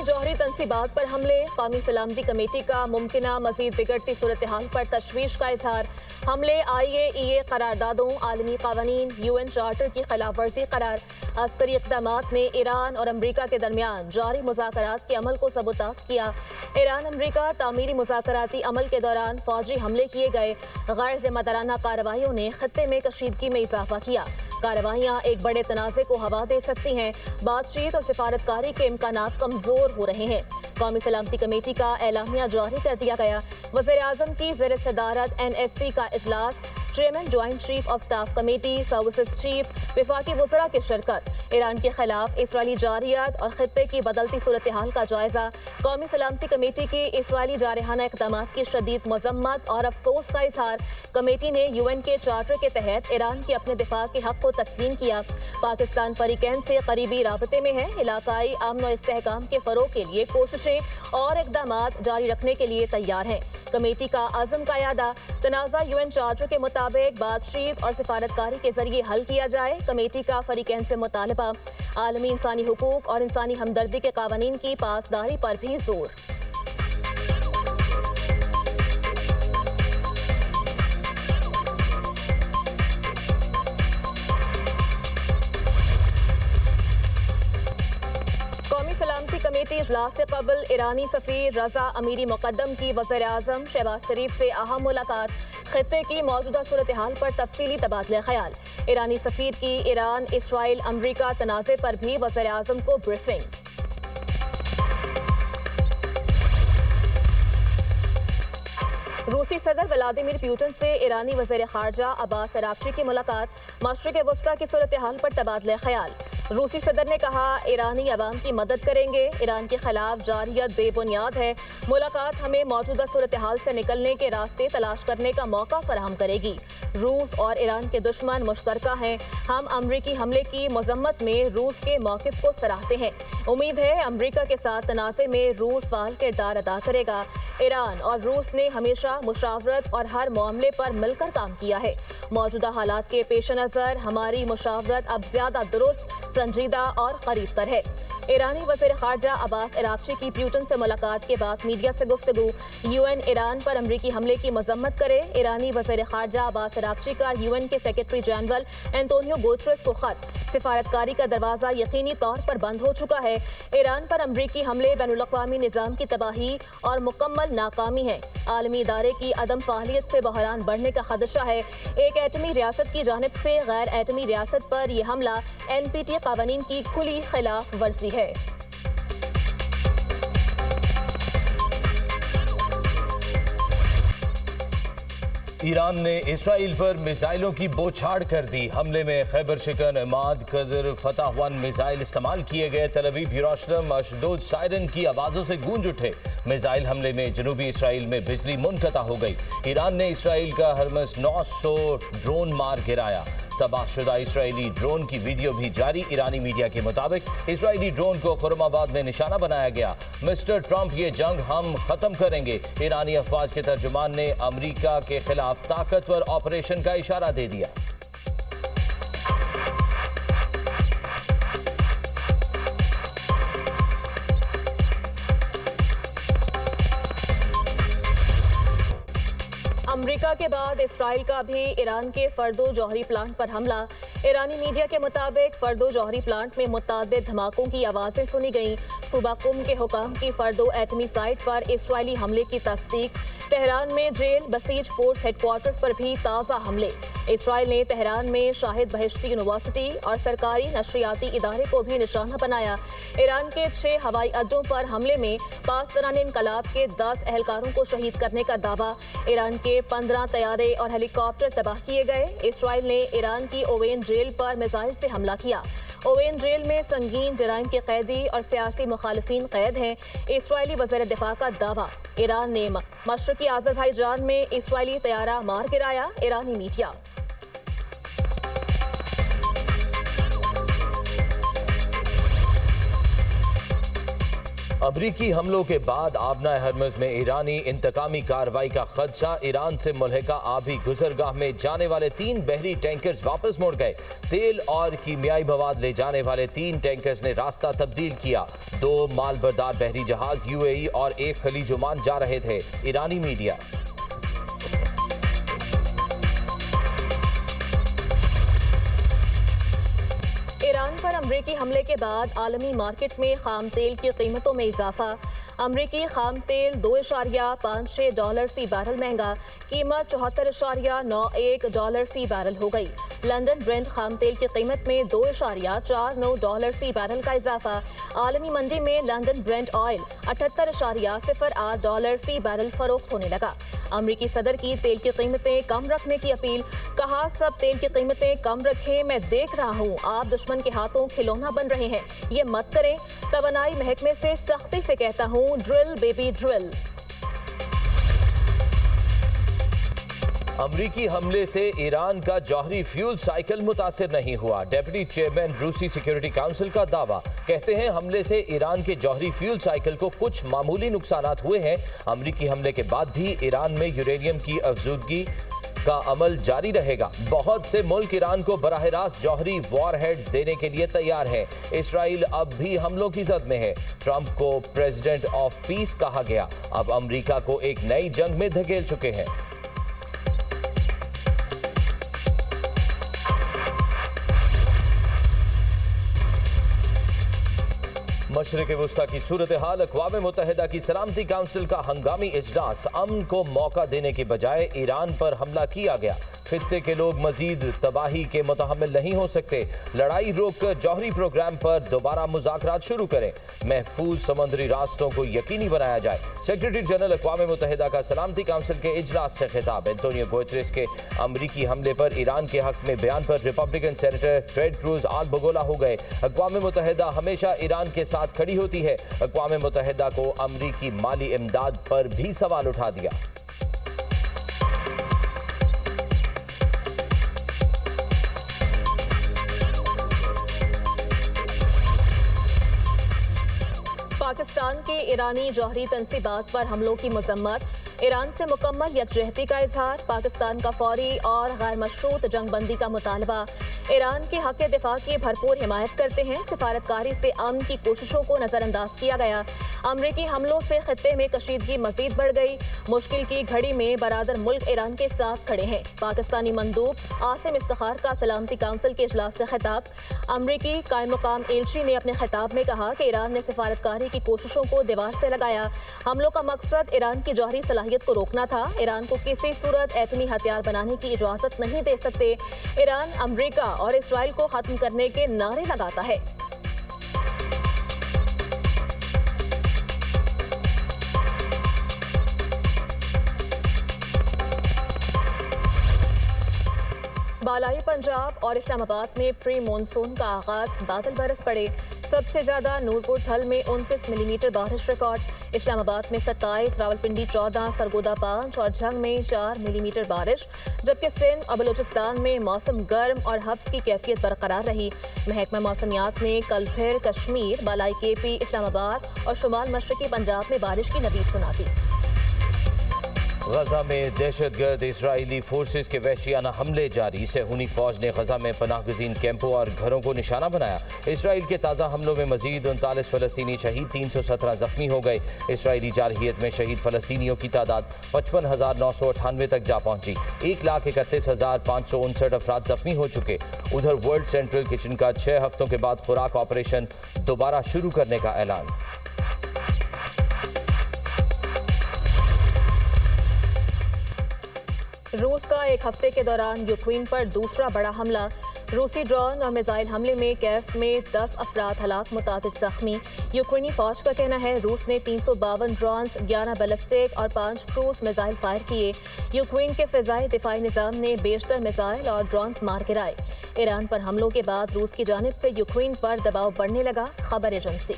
जौहरी तनसीबात पर हमले, कौमी सलामती कमेटी का मुमकिना मजीद बिगड़ती सूरत हाल पर तशवीश का इजहार। हमले IAEA करारदादों, आलमी कानून, UN चार्टर की खिलाफ वर्जी करार। अस्करी इक़दामात ने ईरान और अमरीका के दरमियान जारी मुज़ाकरात के अमल को सबूताज़ किया। ईरान अमरीका तामीरी मुज़ाकराती अमल के दौरान फौजी हमले किए गए। गैर ज़िम्मेदाराना कार्रवाइयों ने खत्ते में कशीदगी में इजाफा किया। कार्रवाइयाँ एक बड़े तनाज़े को हवा दे सकती हैं। बातचीत और सिफारतकारी के इम्कानात कमज़ोर हो रहे हैं। कौमी सलामती कमेटी का एलामिया जारी कर दिया गया। वज़ीर-ए-आज़म की ज़ेर सदारत NSC का इजलास, chairman joint chief of staff committee, services chief, वफाकी वज़रा की शिरकत। ईरान के खिलाफ इसराइली जारियत और खित्ते की बदलती सूरत हाल का जायजा। कौमी सलामती कमेटी की इसराइली जारहाना इक़दामात की शदीद मज़म्मत और अफसोस का इजहार। कमेटी ने UN के चार्टर के तहत ईरान के अपने दिफा के हक़ को तस्लीम किया। पाकिस्तान फरीकैन से करीबी राबते में है। इलाकाई अमन और इस्तेहकाम के फ़रोग़ के लिए कोशिशें और इक़दामात जारी रखने के लिए तैयार हैं। कमेटी का आज़म का यादा, तनाज़ा UN चार्टर के मुताबिक बातचीत और सिफारतकारी के जरिए हल किया जाए। कमेटी का फरीकैन से मुतालबा, आलमी इंसानी हुकूक और इंसानी हमदर्दी के कानून की पासदारी पर भी जोर। कौमी सलामती कमेटी इजलास से कबल ईरानी सफ़ीर रज़ा अमीरी मुक़द्दम की वज़ीर-ए-आज़म शहबाज शरीफ से अहम मुलाकात। खित्ते की मौजूदा सूरत हाल पर तफसीली तबादला ख्याल। ईरानी सफ़ीर की ईरान, इसराइल, अमरीका तनाज़े पर भी वज़ीर-ए-आज़म को ब्रीफिंग। रूसी सदर व्लादिमीर पुतिन से ईरानी वज़ीर ख़ारजा अब्बास अराग़ची की मुलाकात। मशरिक़ वस्ता की सूरत हाल पर तबादला ख्याल। रूसी सदर ने कहा, ईरानी अवाम की मदद करेंगे। ईरान के खिलाफ जारियत बेबुनियाद है। मुलाकात हमें मौजूदा सूरत हाल से निकलने के रास्ते तलाश करने का मौका फराहम करेगी। रूस और ईरान के दुश्मन मुश्तरका हैं। हम अमरीकी हमले की मजम्मत में रूस के मौक़िफ़ को सराहते हैं। उम्मीद है अमरीका के साथ तनाज़े में रूस फ़ाल किरदार अदा करेगा। ईरान और रूस ने हमेशा मुशावरत और हर मामले पर मिलकर काम किया है। मौजूदा हालात के पेश नज़र हमारी मुशावरत अब ज़्यादा दुरुस्त, संजीदा और करीब तर है। ईरानी वज़ीर ख़ारजा अब्बास अराग़ची की पुतिन से मुलाकात के बाद मीडिया से गुफ्तगू। UN ईरान पर अमरीकी हमले की मजम्मत करे। ईरानी वज़ीर ख़ारजा अब्बास अराग़ची का UN के सेक्रेटरी जनरल एंटोनियो गुतेरेस को ख़त। सिफारतकारी का दरवाज़ा यकीनी तौर पर बंद हो चुका है। ईरान पर अमरीकी हमले बैनुल-अक़वामी निज़ाम की तबाही और मुकम्मल नाकामी है। आलमी इदारे की अदम फ़ालियत से बहरान बढ़ने का खदशा है। एक एटमी रियासत की जानिब से गैर एटमी रियासत पर यह हमला NPT कानून की खुली खिलाफ वर्जी है। ईरान ने इसराइल पर मिसाइलों की बौछार कर दी। हमले में खैबर शिकन, इमाद, कदर, फतह 1 मिसाइल इस्तेमाल किए गए। तल अवीव, यरूशलेम, अशदोद सायरन की आवाज़ों से गूंज उठे। मिसाइल हमले में जनूबी इसराइल में बिजली मुनक़ता हो गई। ईरान ने इसराइल का हरमस 900 ड्रोन मार गिराया। तबाहशुदा इसराइली ड्रोन की वीडियो भी जारी। ईरानी मीडिया के मुताबिक इसराइली ड्रोन को खुरमाबाद में निशाना बनाया गया। मिस्टर ट्रंप, ये जंग हम खत्म करेंगे। ईरानी अफवाज के तर्जुमान ने अमरीका के खिलाफ ताकतवर ऑपरेशन का इशारा दे दिया। अमरीका के बाद इसराइल का भी ईरान के फर्दो जौहरी प्लांट पर हमला। ईरानी मीडिया के मुताबिक फर्दो जौहरी प्लांट में मुतअद्दिद धमाकों की आवाज़ें सुनी गईं। सूबा कुम के हुकाम की फर्दो एटमी साइट पर इसराइली हमले की तस्दीक। तेहरान में जेल, बसीज फोर्स हेडक्वार्टर्स पर भी ताज़ा हमले। इसराइल ने तेहरान में शाहिद बहिश्ती यूनिवर्सिटी और सरकारी नशरियाती इदारे को भी निशाना बनाया। ईरान के 6 हवाई अड्डों पर हमले में पासदारान इनकलाब के 10 एहलकारों को शहीद करने का दावा। ईरान के 15 तैयारे और हेलीकॉप्टर तबाह किए गए। इसराइल ने ईरान की ओवेन जेल पर मिसाइल से हमला किया। ओवेन जेल में संगीन जराइम के कैदी और सियासी मुखालिफिन कैद हैं। इसराइली वज़ीर दिफा का दावा। ईरान ने मशरक़ी आज़रबाईजान में इसराइली तैयारा मार गिराया। ईरानी मीडिया। امریکی حملوں کے بعد آبنہ ہرمز میں ایرانی انتقامی کارروائی کا خدشہ، ایران سے ملحقہ آبی گزرگاہ میں جانے والے 3 بحری ٹینکرز واپس مڑ گئے۔ تیل اور کیمیائی مواد لے جانے والے 3 ٹینکرز نے راستہ تبدیل کیا۔ 2 مال بردار بحری جہاز UAE اور 1 خلیج عمان جا رہے تھے۔ ایرانی میڈیا۔ ایران پر امریکی حملے کے بعد عالمی مارکیٹ میں خام تیل کی قیمتوں میں اضافہ۔ امریکی خام تیل $2.56 فی بیرل مہنگا، قیمت $74.91 فی بیرل ہو گئی۔ لندن برنٹ خام تیل کی قیمت میں $2.49 فی بیرل کا اضافہ۔ عالمی منڈی میں لندن برنٹ آئل $78.08 فی بیرل فروخت ہونے لگا۔ امریکی صدر کی تیل کی قیمتیں کم رکھنے کی اپیل، کہا سب تیل کی قیمتیں کم رکھیں، میں دیکھ رہا ہوں آپ دشمن کے ہاتھوں کھلونا بن رہے ہیں، یہ مت کریں۔ توانائی محکمے سے سختی سے کہتا ہوں، ڈرل بیبی ڈرل۔ امریکی حملے سے ایران کا جوہری فیول سائیکل متاثر نہیں ہوا، ڈیپٹی چیئرمین روسی سیکیورٹی کونسل کا دعویٰ۔ کہتے ہیں حملے سے ایران کے جوہری فیول سائیکل کو کچھ معمولی نقصانات ہوئے ہیں۔ امریکی حملے کے بعد بھی ایران میں یورینیم کی افزودگی کا عمل جاری رہے گا۔ بہت سے ملک ایران کو براہ راست جوہری وار ہیڈز دینے کے لیے تیار ہے۔ اسرائیل اب بھی حملوں کی زد میں ہے۔ ٹرمپ کو پریزیڈنٹ آف پیس کہا گیا، اب امریکہ کو ایک نئی جنگ میں دھکیل چکے ہیں۔ مشرق وسطی کی صورتحال، اقوام متحدہ کی سلامتی کونسل کا ہنگامی اجلاس، امن کو موقع دینے کے بجائے ایران پر حملہ کیا گیا۔ خطے کے لوگ مزید تباہی کے متحمل نہیں ہو سکتے، لڑائی روک کر جوہری پروگرام پر دوبارہ مذاکرات شروع کریں، محفوظ سمندری راستوں کو یقینی بنایا جائے۔ سیکریٹری جنرل اقوام متحدہ کا سلامتی کونسل کے اجلاس سے خطاب۔ اینٹونیو گوتریس کے امریکی حملے پر ایران کے حق میں بیان پر ریپبلکن سینیٹر ٹیڈ کروز آل بگولا ہو گئے۔ اقوام متحدہ ہمیشہ ایران کے ساتھ کھڑی ہوتی ہے۔ اقوام متحدہ کو امریکی مالی امداد پر بھی سوال اٹھا دیا۔ پاکستان کے ایرانی جوہری تنصیبات پر حملوں کی مذمت، ایران سے مکمل یکجہتی کا اظہار، پاکستان کا فوری اور غیر مشروط جنگ بندی کا مطالبہ، ایران کے حق دفاع کی بھرپور حمایت کرتے ہیں، سفارتکاری سے امن کی کوششوں کو نظر انداز کیا گیا، امریکی حملوں سے خطے میں کشیدگی مزید بڑھ گئی، مشکل کی گھڑی میں برادر ملک ایران کے ساتھ کھڑے ہیں۔ پاکستانی مندوب عاصم افتخار کا سلامتی کونسل کے اجلاس سے خطاب، امریکی قائم مقام ایلچی نے اپنے خطاب میں کہا کہ ایران نے سفارتکاری کی کوششوں کو دیوار سے لگایا، حملوں کا مقصد ایران کی جوہری صلاحیت کو روکنا تھا، ایران کو کسی صورت ایٹمی ہتھیار بنانے کی اجازت نہیں دے سکتے، ایران امریکہ اور اسرائیل کو ختم کرنے کے نعرے لگاتا ہے۔ بالائی پنجاب اور اسلام آباد میں پری مونسون کا آغاز، بادل برس پڑے، سب سے زیادہ نورپور تھل میں 29 ملی میٹر بارش ریکارڈ، اسلام آباد میں 27، راولپنڈی 14، سرگودا 5 اور جھنگ میں 4 ملی میٹر بارش، جبکہ سندھ اور بلوچستان میں موسم گرم اور حبس کی کیفیت برقرار رہی۔ محکمہ موسمیات نے کل پھر کشمیر، بالائی KP، اسلام آباد اور شمال مشرقی پنجاب میں بارش کی نوید سنا دی۔ غزہ میں دہشت گرد اسرائیلی فورسز کے وحشیانہ حملے جاری، صہیونی فوج نے غزہ میں پناہ گزین کیمپوں اور گھروں کو نشانہ بنایا۔ اسرائیل کے تازہ حملوں میں مزید 39 فلسطینی شہید، 317 زخمی ہو گئے۔ اسرائیلی جارحیت میں شہید فلسطینیوں کی تعداد 55,998 تک جا پہنچی، 1,31,559 افراد زخمی ہو چکے۔ ادھر ورلڈ سینٹرل کچن کا 6 ہفتوں کے بعد خوراک آپریشن دوبارہ شروع کرنے کا اعلان۔ روس کا ایک ہفتے کے دوران یوکرین پر دوسرا بڑا حملہ، روسی ڈرون اور میزائل حملے میں کیف میں 10 افراد ہلاک، متعدد زخمی۔ یوکرینی فوج کا کہنا ہے روس نے 352 ڈرونز، 11 بیلسٹک اور 5 کروز میزائل فائر کیے۔ یوکرین کے فضائی دفاعی نظام نے بیشتر میزائل اور ڈرونز مار گرائے۔ ایران پر حملوں کے بعد روس کی جانب سے یوکرین پر دباؤ بڑھنے لگا، خبر ایجنسی۔